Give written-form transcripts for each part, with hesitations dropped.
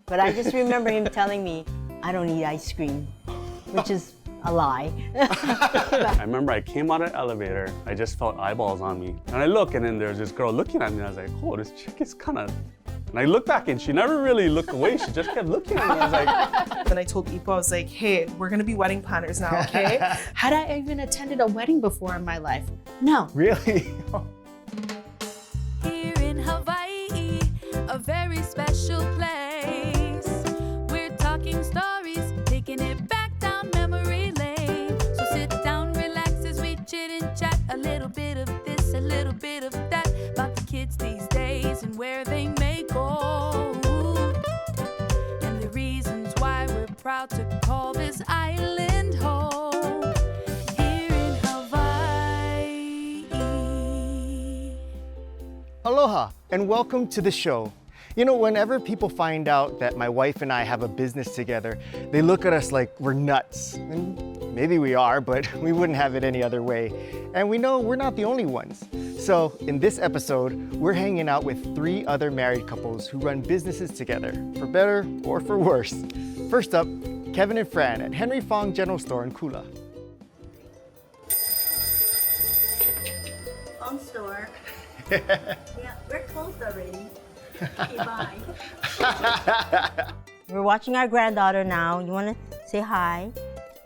But I just remember him telling me, I don't eat ice cream, which is a lie. I remember I came out of the elevator, I just felt eyeballs on me. And I look, and then there's this girl looking at me, and I was like, oh, this chick is kind of... And I looked back, and she never really looked away. She just kept looking at me. I was like... Then I told Ipo, I was like, hey, we're gonna be wedding planners now, okay? Had I even attended a wedding before in my life? No. Really? Here in Hawaii, a very special place. We're talking stories, taking it back down memory lane. So sit down, relax as we chit and chat. A little bit of this, a little bit of that. About the kids these days and where they may go. And the reasons why we're proud to call this island home. Here in Hawaii. Aloha, and welcome to the show. You know, whenever people find out that my wife and I have a business together, they look at us like we're nuts. And maybe we are, but we wouldn't have it any other way. And we know we're not the only ones. So in this episode, we're hanging out with 3 other married couples who run businesses together, for better or for worse. First up, Kevin and Fran at Henry Fong General Store in Kula. Fong store. Yeah, we're closed already. Okay, bye. We're watching our granddaughter now. You want to say hi?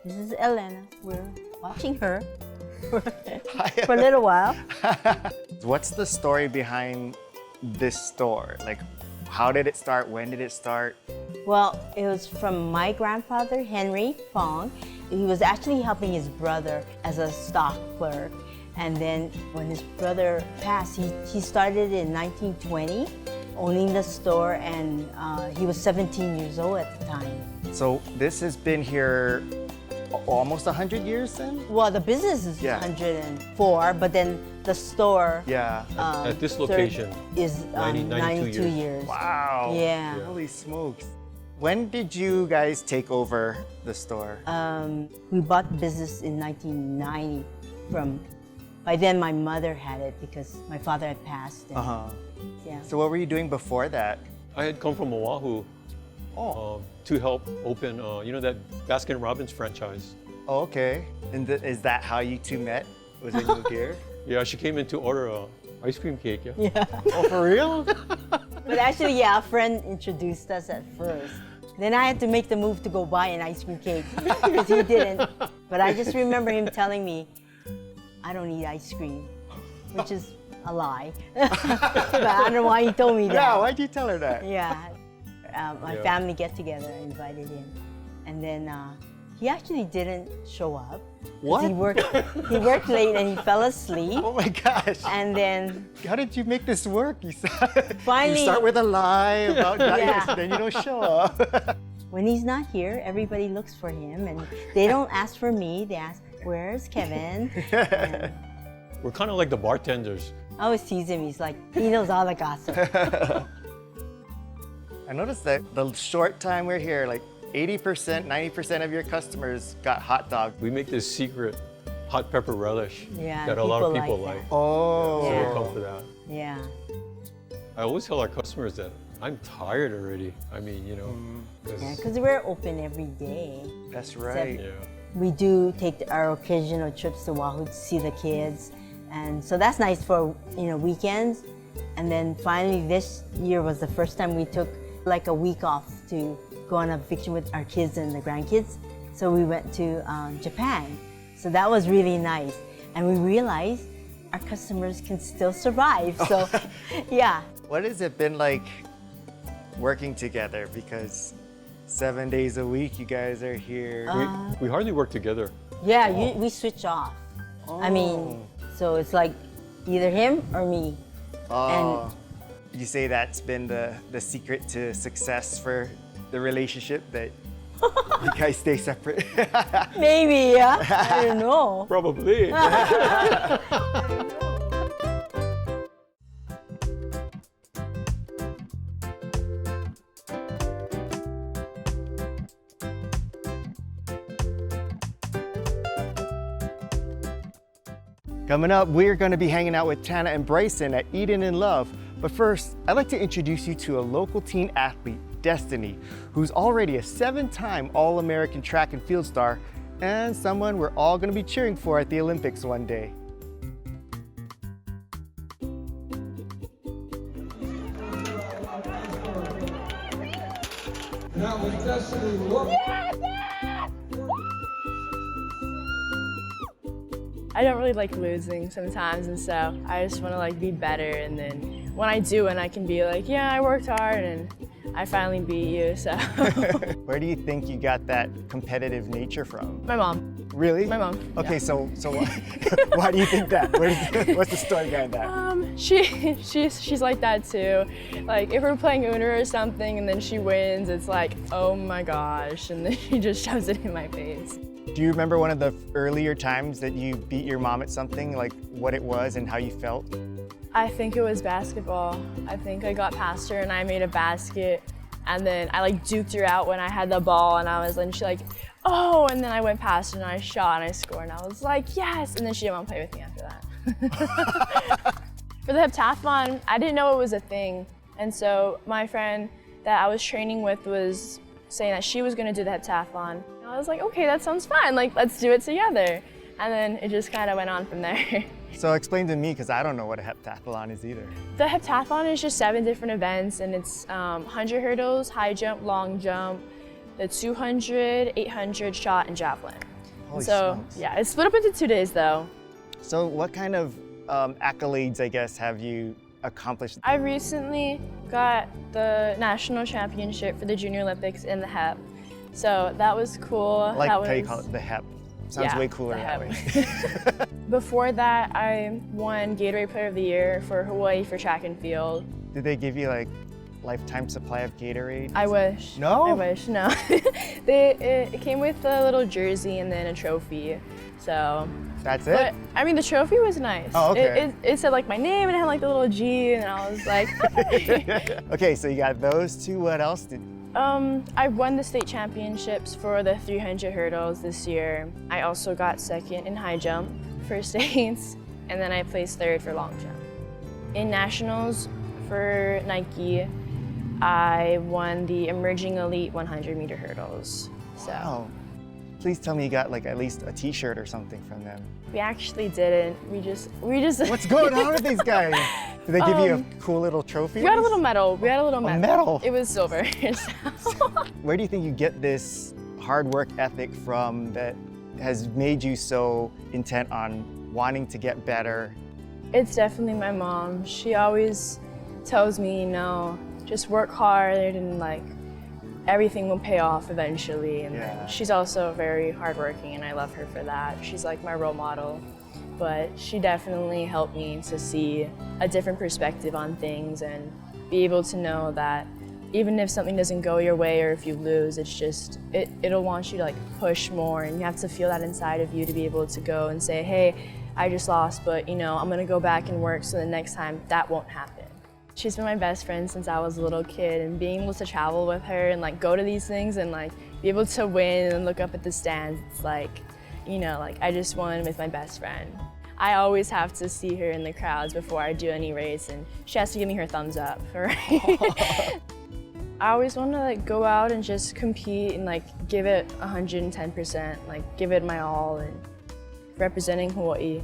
This is Elena. We're watching her for a little while. What's the story behind this store? Like, how did it start? When did it start? Well, it was from my grandfather, Henry Fong. He was actually helping his brother as a stock clerk. And then when his brother passed, he started in 1920, owning the store, and he was 17 years old at the time. So this has been here almost 100 years then? Well, the business is 104, but then the store at this location is 92 years. Wow. Yeah. Holy smokes. When did you guys take over the store? We bought the business in 1990 from, by then my mother had it because my father had passed. And, yeah. So what were you doing before that? I had come from Oahu to help open, you know, that Baskin-Robbins franchise. Oh, okay. And is that how you two met? Was it you here? Yeah, she came in to order a ice cream cake, yeah. Yeah. Oh, for real? But actually, yeah, a friend introduced us at first. Then I had to make the move to go buy an ice cream cake because he didn't. But I just remember him telling me, I don't eat ice cream, which is a lie. But I don't know why he told me that. Yeah, why'd you tell her that? Yeah. My family get together, I invited him. And then he actually didn't show up. What? He worked late and he fell asleep. Oh my gosh. And then how did you make this work? Finally, you start with a lie about diets, and then you don't show up. When he's not here, everybody looks for him, and they don't ask for me. They ask, "Where's Kevin?" And We're kind of like the bartenders. I always tease him. He's like, he knows all the gossip. I noticed that the short time we're here, like 80%, 90% of your customers got hot dogs. We make this secret hot pepper relish Yeah, that a lot of people people like like. that. Oh. So Yeah. we come for that. Yeah. I always tell our customers that I'm tired already. I mean, you know. Yeah, because we're open every day. That's right. Yeah. We do take our occasional trips to Oahu to see the kids. And so that's nice for, weekends. And then finally this year was the first time we took like a week off to go on a vacation with our kids and the grandkids. So we went to Japan. So that was really nice. And we realized our customers can still survive. So, yeah. What has it been like working together? Because 7 days a week you guys are here. We hardly work together. Yeah, we switch off. I mean, so it's like either him or me. And you say that's been the secret to success for the relationship, that you guys stay separate? Maybe, yeah. I don't know. Probably. Coming up, we're going to be hanging out with Tanna and Bryson at Eden in Love. But first, I'd like to introduce you to a local teen athlete Destiny, who's already a 7-time All-American track and field star and someone we're all going to be cheering for at the Olympics one day. Now with Destiny, look. I don't really like losing sometimes, and so I just want to like be better, and then when I do, and I can be like, yeah, I worked hard and I finally beat you, so. Where do you think you got that competitive nature from? My mom. Really? My mom. Okay, yeah. so why do you think that? What's the story behind that? She's like that too. Like if we're playing Uno or something and then she wins, it's like, oh my gosh, and then she just shoves it in my face. Do you remember one of the earlier times that you beat your mom at something, like what it was and how you felt? I think it was basketball. I think I got past her and I made a basket, and then I like duked her out when I had the ball, and she like, oh, and then I went past her and I shot and I scored, and I was like, yes, and then she didn't want to play with me after that. For the heptathlon, I didn't know it was a thing, and so my friend that I was training with was saying that she was going to do the heptathlon. And I was like, okay, that sounds fun, like let's do it together. And then it just kind of went on from there. So explain to me, because I don't know what a heptathlon is either. The heptathlon is just 7 different events, and it's 100 hurdles, high jump, long jump, the 200, 800 shot, and javelin. Holy so smokes. yeah, it's split up into 2 days though. So what kind of accolades, I guess, have you accomplished? I recently got the national championship for the Junior Olympics in the hep. So that was cool. I like how you call it the hep. Sounds way cooler that way. Before that, I won Gatorade Player of the Year for Hawaii for track and field. Did they give you like lifetime supply of Gatorade? I wish. No? I wish, no. It came with a little jersey and then a trophy, so. That's it? But, I mean, the trophy was nice. Oh, okay. It said like my name and it had like the little G, and I was like. Okay, so you got those 2, what else did? I won the state championships for the 300 hurdles this year. I also got 2nd in high jump for states, and then I placed 3rd for long jump. In nationals for Nike, I won the emerging elite 100-meter hurdles. So. Wow. Please tell me you got like at least a t-shirt or something from them. We actually didn't. We just. What's going on with these guys? Did they give you a cool little trophy? We got a little medal. We had a little medal. A medal? It was silver. Where do you think you get this hard work ethic from that has made you so intent on wanting to get better? It's definitely my mom. She always tells me, you know, just work hard and like everything will pay off eventually. And Yeah. she's also very hardworking, and I love her for that. She's like my role model. But she definitely helped me to see a different perspective on things and be able to know that even if something doesn't go your way or if you lose, it's just, it'll want you to like push more, and you have to feel that inside of you to be able to go and say, hey, I just lost, but you know, I'm gonna go back and work so the next time that won't happen. She's been my best friend since I was a little kid, and being able to travel with her and like go to these things and like be able to win and look up at the stands, it's like, you know, like I just won with my best friend. I always have to see her in the crowds before I do any race, and she has to give me her thumbs up, right? I always want to like go out and just compete and like give it 110%, like give it my all, and representing Hawaii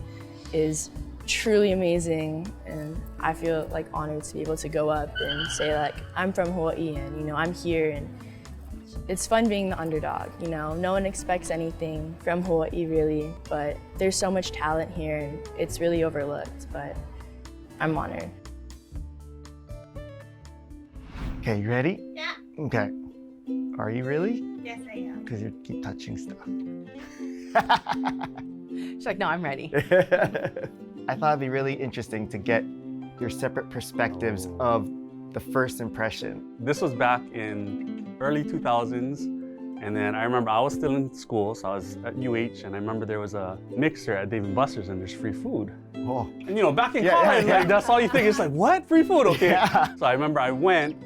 is truly amazing, and I feel like honored to be able to go up and say like I'm from Hawaii, and you know I'm here, and it's fun being the underdog. You know, no one expects anything from Hawaii really, but there's so much talent here, and it's really overlooked. But I'm honored. Okay, you ready? Yeah. Okay. Are you really? Yes, I am. Because you keep touching stuff. She's like, no, I'm ready. I thought it'd be really interesting to get your separate perspectives of the first impression. This was back in early 2000s, and then I remember I was still in school, so I was at UH, and I remember there was a mixer at Dave & Buster's, and there's free food. Oh. And you know, back in college, like, that's all you think. It's like, what? Free food? Okay. Yeah. So I remember I went,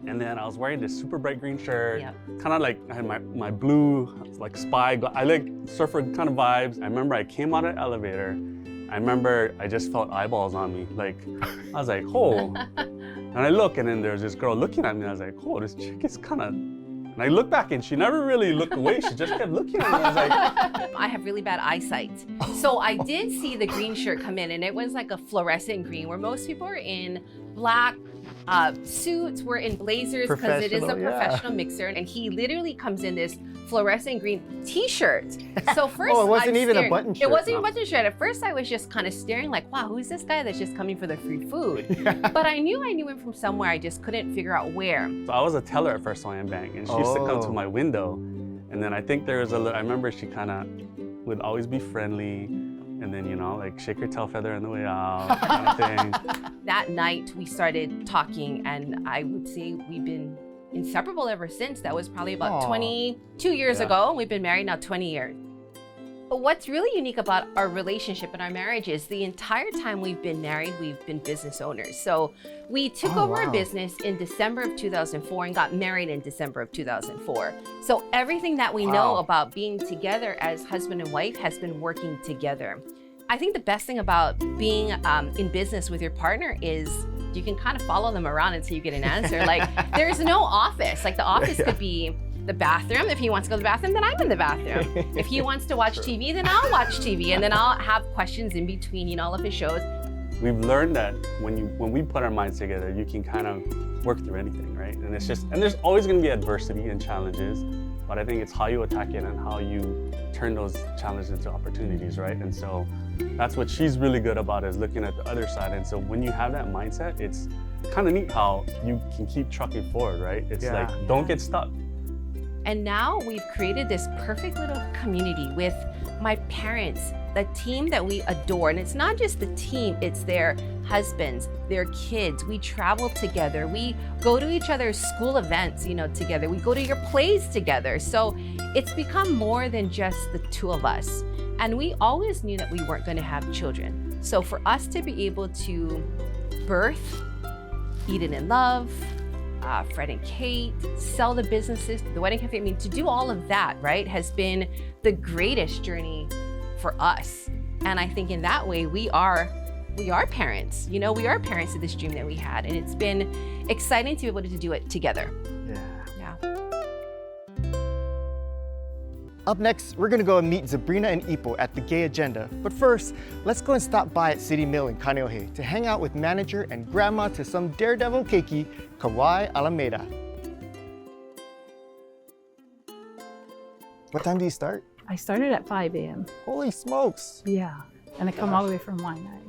and then I was wearing this super bright green shirt, kind of like I had my blue like spy, I like surfer kind of vibes. I remember I came out of the elevator, I remember I just felt eyeballs on me. Like, I was like, oh. And I look, and then there's this girl looking at me. I was like, oh, this chick is kind of. And I looked back, and she never really looked away. She just kept looking at me. I was like, I have really bad eyesight. So I did see the green shirt come in, and it was like a fluorescent green where most people are in black suits, we're in blazers because it is a professional mixer. And he literally comes in this fluorescent green t-shirt. So first, it wasn't even a button shirt. It wasn't even a button shirt. At first I was just kind of staring like, wow, who's this guy that's just coming for the free food? But I knew him from somewhere. I just couldn't figire out where. So I was a teller at First Hawaiian Bank, and she used to come to my window. And then I think there was I remember she kind of would always be friendly. And then, you know, like shake her tail feather on the way out, kind of thing. That night we started talking, and I would say we've been inseparable ever since. That was probably about 22 years ago. We've been married now 20 years. But what's really unique about our relationship and our marriage is the entire time we've been married, we've been business owners. So we took over a business in December of 2004 and got married in December of 2004. So everything that we know about being together as husband and wife has been working together. I think the best thing about being in business with your partner is you can kind of follow them around until you get an answer. Like, there's no office. Like, the office could be the bathroom. If he wants to go to the bathroom, then I'm in the bathroom. If he wants to watch TV, then I'll watch TV. And then I'll have questions in between, you know, all of his shows. We've learned that when we put our minds together, you can kind of work through anything, right? And there's always going to be adversity and challenges, but I think it's how you attack it and how you turn those challenges into opportunities, right? And so that's what she's really good about, is looking at the other side. And so when you have that mindset, it's kind of neat how you can keep trucking forward, right? It's like, don't get stuck. And now we've created this perfect little community with my parents, the team that we adore. And it's not just the team, it's their husbands, their kids. We travel together. We go to each other's school events, you know, together. We go to your plays together. So it's become more than just the two of us. And we always knew that we weren't going to have children. So for us to be able to birth, Eden in Love, Fred and Kate, sell the businesses, the wedding cafe, I mean, to do all of that, right, has been the greatest journey for us. And I think in that way, we are parents. You know, we are parents of this dream that we had. And it's been exciting to be able to do it together. Yeah. Up next, we're gonna go and meet Zabrina and Ipo at the Gay Agenda. But first, let's go and stop by at City Mill in Kaneohe to hang out with manager and grandma to some daredevil keiki, Kawai Alameda. What time do you start? I started at 5 a.m. Holy smokes. Yeah, and I come all the way from Waianae.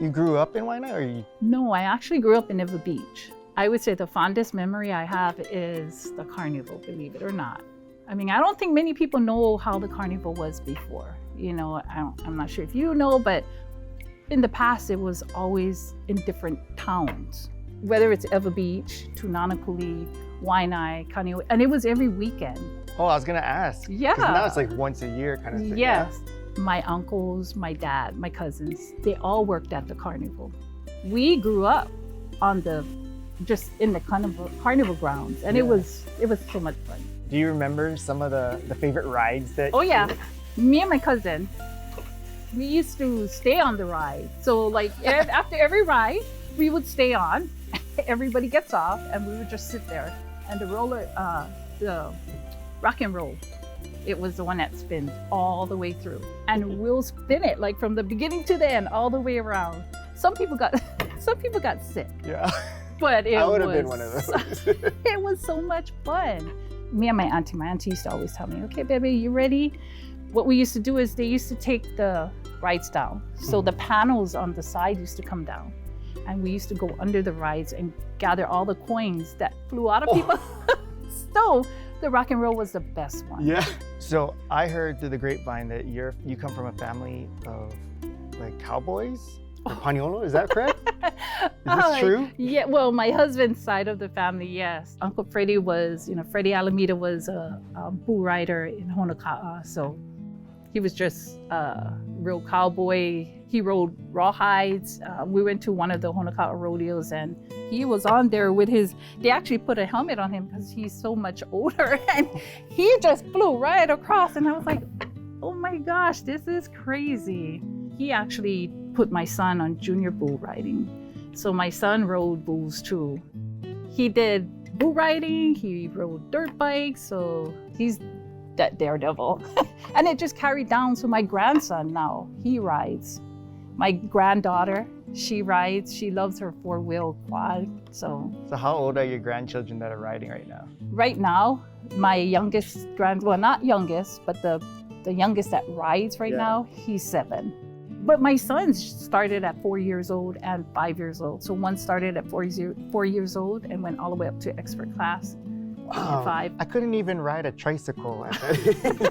You grew up in Waianae, or you? No, I actually grew up in Neva Beach. I would say the fondest memory I have is the carnival, believe it or not. I mean, I don't think many people know how the carnival was before. You know, I'm not sure if you know, but in the past, it was always in different towns. Whether it's Eva Beach, Tunanakuli, Waianae, Kaneohe, and it was every weekend. Oh, I was gonna ask. Yeah. 'Cause now it's like once a year kind of thing. Yes. Yeah? My uncles, my dad, my cousins, they all worked at the carnival. We grew up on just in the carnival grounds, and it was so much fun. Do you remember some of the favorite rides that? Oh yeah, me and my cousin, we used to stay on the ride. So like after every ride, we would stay on. Everybody gets off, and we would just sit there. And the rock and roll, it was the one that spins all the way through, and we'll spin it like from the beginning to the end, all the way around. Some people got sick. Yeah. But I would have been one of those. It was so much fun. Me and my auntie used to always tell me, okay, baby, you ready? What we used to do is they used to take the rides down. So the panels on the side used to come down. And we used to go under the rides and gather all the coins that flew out of people. So the rock and roll was the best one. Yeah. So I heard through the grapevine that you come from a family of like cowboys or Paniolo, is that correct? Is this true? Yeah, well, my husband's side of the family, yes. Uncle Freddie was, Freddie Alameda was a bull rider in Honoka'a, so he was just a real cowboy. He rode rawhides. We went to one of the Honoka'a rodeos, and he was on there with they actually put a helmet on him because he's so much older, and he just flew right across, and I was like, oh my gosh, this is crazy. he actually put my son on junior bull riding. So my son rode bulls too. He did bull riding, he rode dirt bikes, so he's that daredevil. And it just carried down to my grandson now. He rides. My granddaughter, she rides. She loves her four-wheel quad, so. So how old are your grandchildren that are riding right now? Right now, my youngest well, not youngest, but the youngest that rides right now, he's 7. But my sons started at 4 years old and 5 years old. So one started at 4 years old and went all the way up to expert class. Wow. 5. I couldn't even ride a tricycle,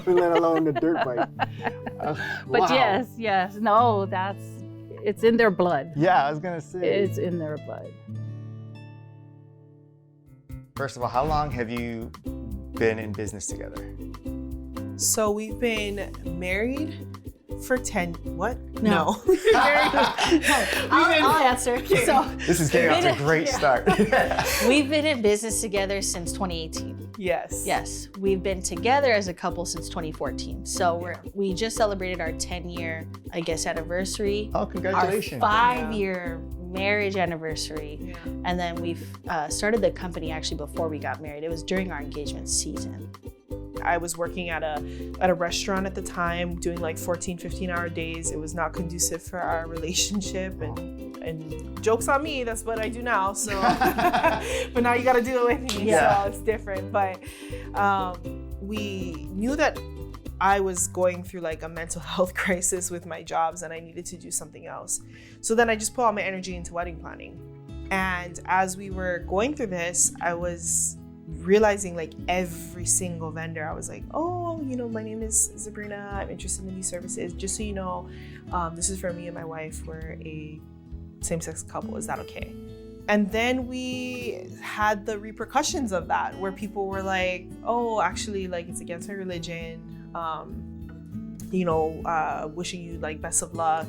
let alone a dirt bike. But wow. yes, no, it's in their blood. Yeah, I was gonna say. It's in their blood. First of all, how long have you been in business together? So we've been married for 10, what? No. I'll answer. Okay. So This is getting off to a great start. we've been in business together since 2018. Yes. Yes, we've been together as a couple since 2014. So we just celebrated our 10-year, I guess, anniversary. Oh, congratulations. Our 5-year marriage anniversary. Yeah. And then we've started the company actually before we got married. It was during our engagement season. I was working at a restaurant at the time, doing like 14, 15-hour days. It was not conducive for our relationship, and jokes on me, that's what I do now. So, but now you got to do it with me, so it's different. But we knew that I was going through like a mental health crisis with my jobs, and I needed to do something else. So then I just put all my energy into wedding planning. And as we were going through this, I was realizing like every single vendor, I was like, oh, you know, my name is Zabrina, I'm interested in these services. Just so you know, this is for me and my wife. We're a same-sex couple. Is that okay? And then we had the repercussions of that, where people were like, oh, actually, like, it's against my religion, wishing you like best of luck.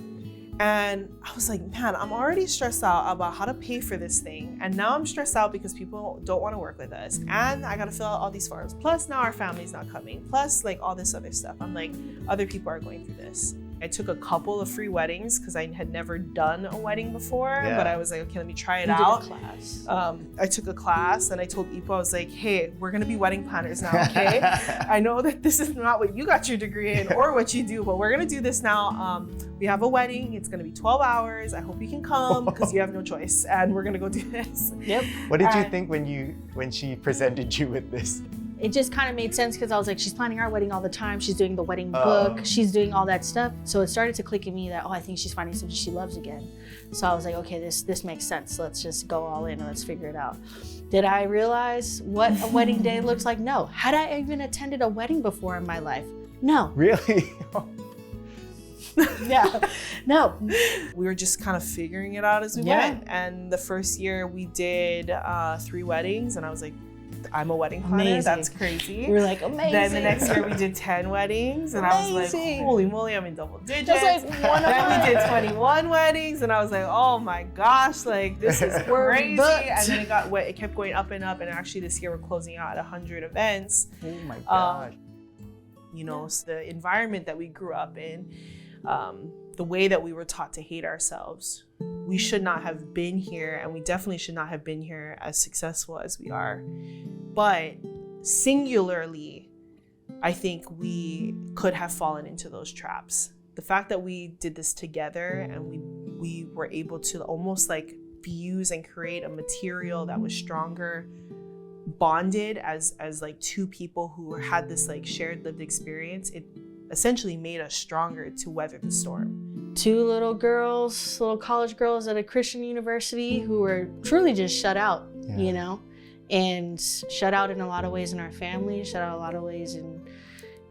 And I was like, man, I'm already stressed out about how to pay for this thing. And now I'm stressed out because people don't want to work with us. And I got to fill out all these forms. Plus now our family's not coming. Plus like all this other stuff. I'm like, other people are going through this. I took a couple of free weddings because I had never done a wedding before, but I was like, okay, let me try it out. Did a class. I took a class and I told Ipo, I was like, hey, we're gonna be wedding planners now, okay? I know that this is not what you got your degree in or what you do, but we're gonna do this now. We have a wedding, it's gonna be 12 hours. I hope you can come because you have no choice, and we're gonna go do this. Yep. What did you think when she presented you with this? It just kind of made sense because I was like, she's planning our wedding all the time. She's doing the wedding book. She's doing all that stuff. So it started to click in me that, oh, I think she's finding something she loves again. So I was like, okay, this makes sense. Let's just go all in and let's figure it out. Did I realize what a wedding day looks like? No. Had I even attended a wedding before in my life? No. Really? Yeah. No. We were just kind of figuring it out as we went. And the first year we did 3 weddings, and I was like, I'm a wedding planner. Amazing. That's crazy. We were like, amazing. Then the next year we did 10 weddings, and I was like, holy moly, I'm in double digits. Just like one of Then we did 21 weddings, and I was like, oh my gosh, like this is crazy. And then it kept going up and up, and actually this year we're closing out at 100 events. Oh my gosh. So the environment that we grew up in, the way that we were taught to hate ourselves, we should not have been here, and we definitely should not have been here as successful as we are. But singularly, I think we could have fallen into those traps. The fact that we did this together and we were able to almost like fuse and create a material that was stronger, bonded as like 2 people who had this like shared lived experience, it essentially made us stronger to weather the storm. 2 little girls, little college girls at a Christian university who were truly just shut out, you know, and shut out in a lot of ways in our family, shut out a lot of ways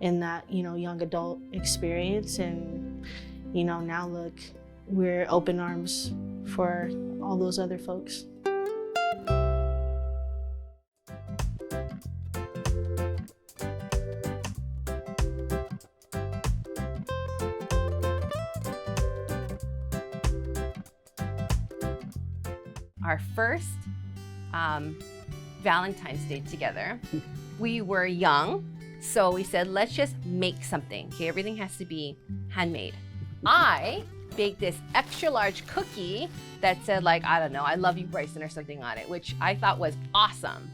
in that, young adult experience. And, now look, we're open arms for all those other folks. Our first Valentine's Day together, we were young, so we said, let's just make something. Okay, everything has to be handmade. I baked this extra large cookie that said like, I don't know, I love you, Bryson, or something on it, which I thought was awesome.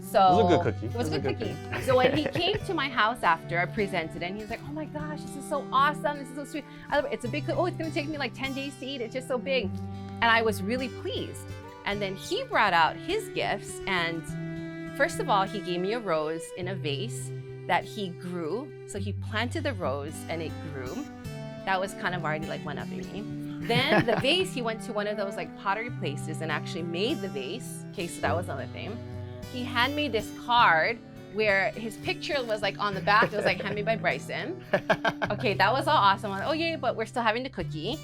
So It was a good cookie. It was a good cookie. So when he came to my house after I presented it, and he was like, oh my gosh, this is so awesome. This is so sweet. I love it. It's a big, oh, it's gonna take me like 10 days to eat. It's just so big. And I was really pleased. And then he brought out his gifts, and first of all, he gave me a rose in a vase that he grew. So he planted the rose and it grew. That was kind of already like one-upping me. Then the vase, he went to one of those like pottery places and actually made the vase. Okay, so that was another thing. He handed me this card where his picture was like on the back. It was like handmade by Bryson. Okay, that was all awesome. I'm like, oh yeah, but we're still having the cookie.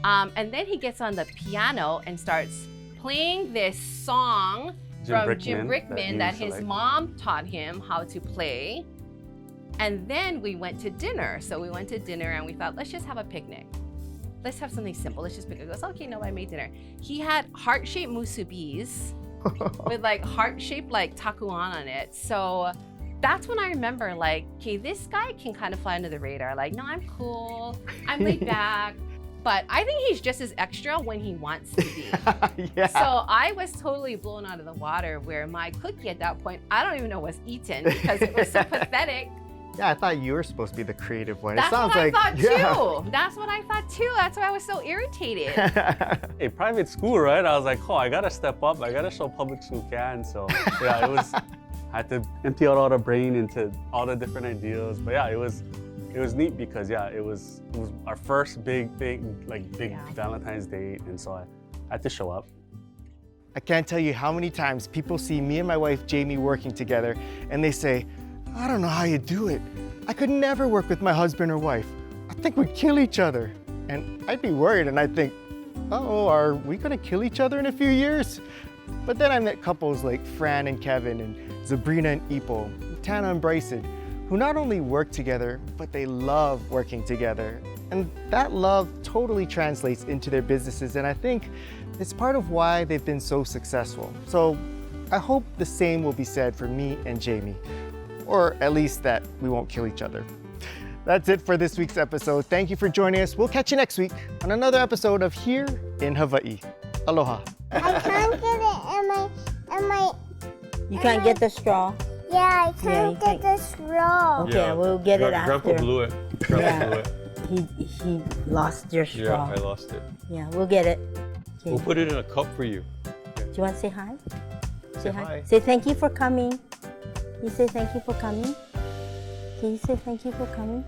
And then he gets on the piano and starts playing this song from Jim Brickman that his mom taught him how to play. And then we went to dinner. So we went to dinner and we thought, let's just have a picnic. Let's have something simple. Let's just pick it. He goes, okay, no, I made dinner. He had heart-shaped musubis with like heart-shaped like takuan on it. So that's when I remember like, okay, this guy can kind of fly under the radar. Like, no, I'm cool. I'm laid back. But I think he's just as extra when he wants to be. Yeah. So I was totally blown out of the water where my cookie at that point, I don't even know was eaten because it was so pathetic. Yeah, I thought you were supposed to be the creative one. That's it sounds what I like, thought yeah. too. That's what I thought too. That's why I was so irritated. Hey, private school, right? I was like, oh, I gotta step up. I gotta show public school can. So yeah, it was, I had to empty out all the brain into all the different ideas. But yeah, it was neat because yeah, it was our first big Valentine's date. And so I had to show up. I can't tell you how many times people see me and my wife, Jamie, working together and they say, I don't know how you do it. I could never work with my husband or wife. I think we'd kill each other. And I'd be worried and I'd think, oh, are we gonna kill each other in a few years? But then I met couples like Fran and Kevin and Zabrina and Ipo, Tanna and Bryson, who not only work together, but they love working together. And that love totally translates into their businesses. And I think it's part of why they've been so successful. So I hope the same will be said for me and Jamie. Or at least that we won't kill each other. That's it for this week's episode. Thank you for joining us. We'll catch you next week on another episode of Here in Hawaii. Aloha. I can't get it in my You can't get the straw? Yeah, I can't get the straw. Okay, Yeah, we'll get it after. Grandpa blew it. Grandpa blew it. He lost your straw. Yeah, I lost it. Yeah, we'll get it. Okay. We'll put it in a cup for you. Do you want to say hi? Say hi. Say thank you for coming. Can you say thank you for coming? Can you say thank you for coming?